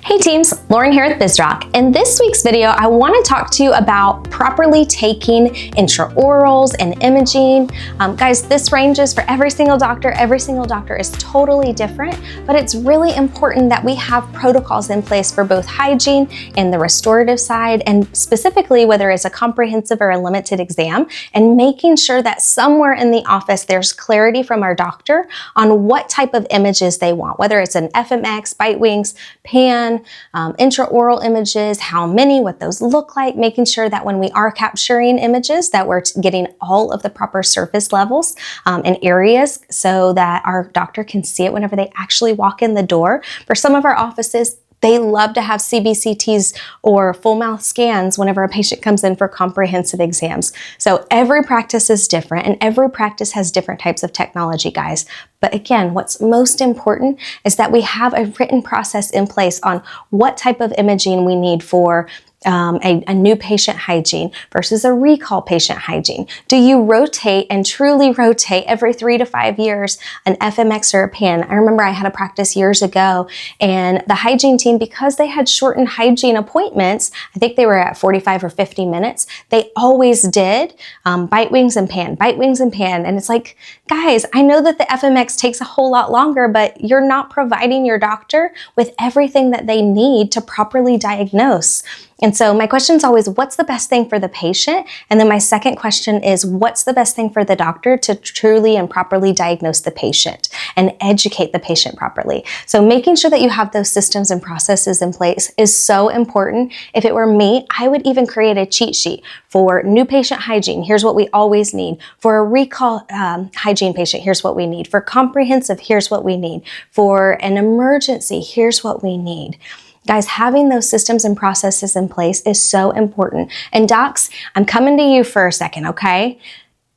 Hey teams, Lauren here with Bizrok. In this week's video, I want to talk to you about properly taking intraorals and imaging. Guys, this ranges for every single doctor. Every single doctor is totally different, but it's really important that we have protocols in place for both hygiene and the restorative side, and specifically whether it's a comprehensive or a limited exam, and making sure that somewhere in the office there's clarity from our doctor on what type of images they want, whether it's an FMX, bite wings, pan, intraoral images, how many, what those look like, making sure that when we are capturing images that we're getting all of the proper surface levels and areas so that our doctor can see it whenever they actually walk in the door. For some of our offices, they love to have CBCTs or full mouth scans whenever a patient comes in for comprehensive exams. So every practice is different and every practice has different types of technology, guys. But again, what's most important is that we have a written process in place on what type of imaging we need for a new patient hygiene versus a recall patient hygiene. Do you rotate and truly rotate every 3 to 5 years an FMX or a pan? I remember I had a practice years ago, and the hygiene team, because they had shortened hygiene appointments, I think they were at 45 or 50 minutes, they always did bite wings and pan, bite wings and pan. And it's like, guys, I know that the FMX takes a whole lot longer, but you're not providing your doctor with everything that they need to properly diagnose. And so my question is always, what's the best thing for the patient? And then my second question is, what's the best thing for the doctor to truly and properly diagnose the patient and educate the patient properly? So making sure that you have those systems and processes in place is so important. If it were me, I would even create a cheat sheet for new patient hygiene. Here's what we always need. For a recall hygiene patient, here's what we need. For comprehensive, here's what we need. For an emergency, here's what we need. Guys, having those systems and processes in place is so important. And docs, I'm coming to you for a second, okay?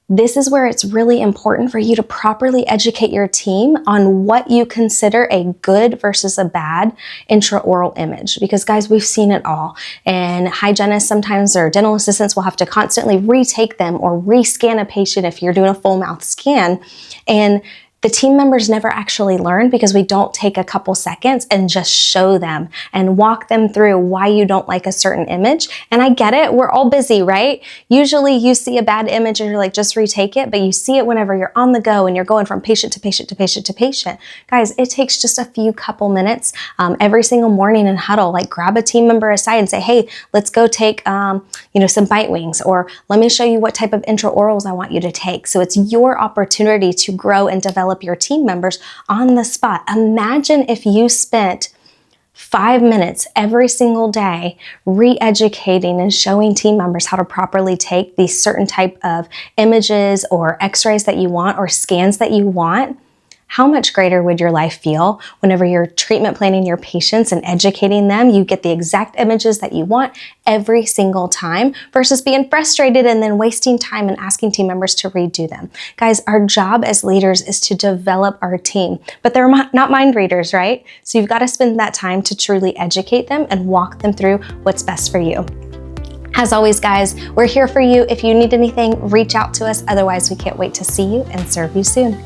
This is where it's really important for you to properly educate your team on what you consider a good versus a bad intraoral image. Because guys, we've seen it all. And hygienists sometimes or dental assistants will have to constantly retake them or rescan a patient if you're doing a full mouth scan. And the team members never actually learn because we don't take a couple seconds and just show them and walk them through why you don't like a certain image. And I get it, we're all busy, right? Usually you see a bad image and you're like, just retake it, but you see it whenever you're on the go and you're going from patient to patient to patient to patient. Guys, it takes just a few couple minutes every single morning in huddle, like grab a team member aside and say, hey, let's go take some bite wings, or let me show you what type of intraorals I want you to take. So it's your opportunity to grow and develop your team members on the spot. Imagine if you spent 5 minutes every single day re-educating and showing team members how to properly take these certain type of images or x-rays that you want or scans that you want. How much greater would your life feel whenever you're treatment planning your patients and educating them? You get the exact images that you want every single time versus being frustrated and then wasting time and asking team members to redo them. Guys, our job as leaders is to develop our team, but they're not mind readers, right? So you've got to spend that time to truly educate them and walk them through what's best for you. As always, guys, we're here for you. If you need anything, reach out to us. Otherwise, we can't wait to see you and serve you soon.